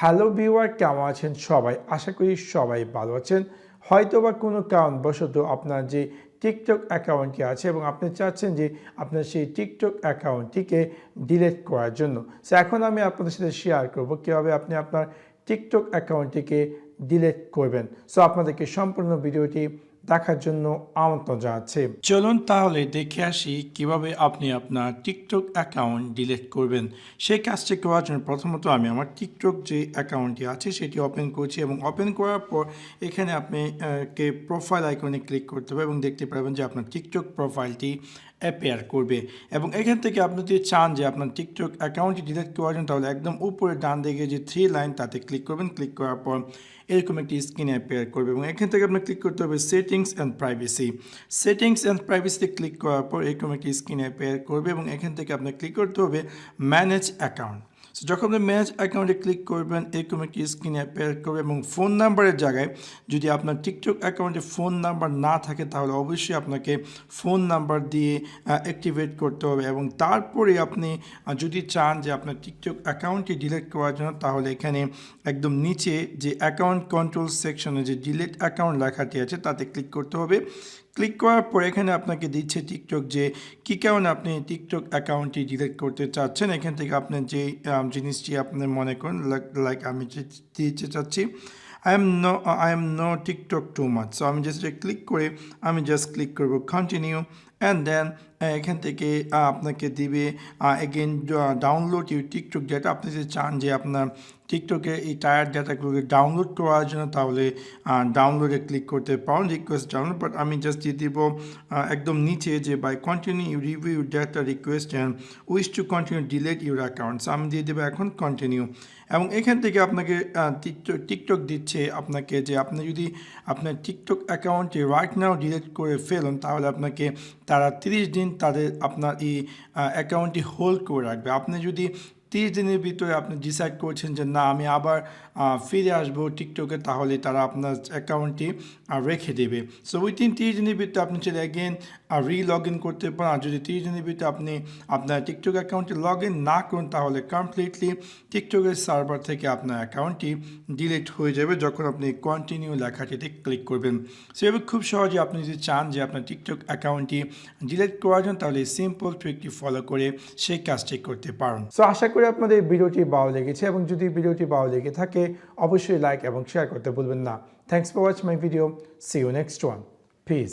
Hello viewer, কেমন আছেন সবাই? আশা করি সবাই ভালো আছেন। হয়তোবা কোনো কারণবশত আপনার যে টিকটক অ্যাকাউন্টটি আছে এবং আপনি চাচ্ছেন যে আপনার সেই টিকটক অ্যাকাউন্টটিকে ডিলিট করার জন্য। সো এখন আমি আপনাদের সাথে শেয়ার করব কীভাবে আপনি আপনার টিকটক অ্যাকাউন্টটিকে ডিলিট করবেন। সো আপনাদেরকে সম্পূর্ণ ভিডিওটি দেখার জন্য আমন্ত্রণ জানাচ্ছি। চলুন তাহলে দেখে আসি কিভাবে আপনি আপনার টিকটক অ্যাকাউন্ট ডিলিট করবেন। সেই কাজটি করার জন্য প্রথমত আমি আমার টিকটক যে অ্যাকাউন্টটি আছে সেটি ওপেন করছি এবং ওপেন করার পর এখানে আপনি প্রোফাইল আইকনে ক্লিক করতে হবে এবং দেখতে পাবেন যে আপনার টিকটক প্রোফাইলটি অ্যাপিয়ার করবে এবং এখান থেকে আপনি যদি চান যে আপনার টিকটক অ্যাকাউন্টটি ডিলিট করার জন্য তাহলে একদম উপরে ডান দিকে যে 3 লাইন তাতে ক্লিক করবেন। ক্লিক করার পর এরকম একটি স্ক্রিন অ্যাপিয়ার করবে এবং এখান থেকে আপনার ক্লিক করতে হবে settings and privacy. Settings and প্রাইভেসিতে ক্লিক করার পর এরকম একটি স্ক্রিন অ্যাপিয়ার করবে এবং এখান থেকে আপনার ক্লিক করতে হবে ম্যানেজ অ্যাকাউন্ট। সো যখন আপনি ম্যানেজ অ্যাকাউন্টে ক্লিক করবেন এরকম একটি স্ক্রিন অ্যাপিয়ার করবে এবং ফোন নাম্বারের জায়গায় যদি আপনার টিকটক অ্যাকাউন্টে ফোন নাম্বার না থাকে তাহলে অবশ্যই আপনাকে ফোন নাম্বার দিয়ে অ্যাক্টিভেট করতে হবে এবং তারপরে আপনি যদি চান যে আপনার টিকটক অ্যাকাউন্টটি ডিলিট করার জন্য তাহলে এখানে একদম নিচে যে অ্যাকাউন্ট কন্ট্রোল সেকশনে যে ডিলিট অ্যাকাউন্ট লেখাটি আছে তাতে ক্লিক করতে হবে। ক্লিক করার পর এখানে আপনাকে দিচ্ছে টিকটক যে কী কারণে আপনি টিকটক অ্যাকাউন্টটি ডিলিট করতে চাচ্ছেন। এখান থেকে আপনি যে জিনিসটি আপনি মনে করেন লাইক আমি দিতে চাচ্ছি I am no TikTok too much. So আমি জাস্ট ক্লিক করে আমি জাস্ট ক্লিক করব কন্টিনিউ অ্যান্ড দেন এখান থেকে আপনাকে দিবে again download you TikTok data. আপনি যদি চান যে আপনার টিকটকে এই টায়ার ডেটাগুলোকে ডাউনলোড করার জন্য তাহলে ডাউনলোডে ক্লিক করতে পারেন, রিকোয়েস্ট ডাউনলোড। বাট আমি জাস্ট দিয়ে দিব একদম নিচে যে by continue you review data request and wish to continue delete your account. So আমি দিয়ে দেবো এখন কন্টিনিউ এবং এখান থেকে আপনাকে টিকটক দিচ্ছে আপনাকে যে আপনি যদি আপনার টিকটক অ্যাকাউন্টে রাইট নাও ডিলিট করে ফেলেন তাহলে আপনাকে তারা 30 দিন তাদের আপনার এই অ্যাকাউন্টটি হোল্ড করে রাখবে। আপনি যদি 30 দিনের ভিতরে আপনি ডিসাইড করছেন যে না আমি আবার ফিরে আসবো টিকটকে তাহলে তারা আপনার অ্যাকাউন্টটি রেখে দেবে। সো উইথিন 30 দিনের ভিতরে আপনি চলে অ্যাগেন লগ ইন করতে পারেন। আর যদি 30 দিনের ভিতরে আপনি আপনার টিকটক অ্যাকাউন্টে লগ ইন না করেন তাহলে কমপ্লিটলি টিকটকের সার্ভার থেকে আপনার অ্যাকাউন্টটি ডিলিট হয়ে যাবে যখন আপনি কন্টিনিউ লেখাটিতে ক্লিক করবেন। সেভাবে খুব সহজে আপনি যদি চান যে আপনার টিকটক অ্যাকাউন্টটি ডিলিট করার জন্য তাহলে সিম্পল ট্রিকটি ফলো করে সেই কাজটি করতে পারেন। সো আশা করি আপনাদের ভিডিওটি ভালো লেগেছে এবং যদি ভিডিওটি ভালো লেগে থাকে অবশ্যই লাইক এবং শেয়ার করতে ভুলবেন না। Thanks for watching my video. See you next one. Piece.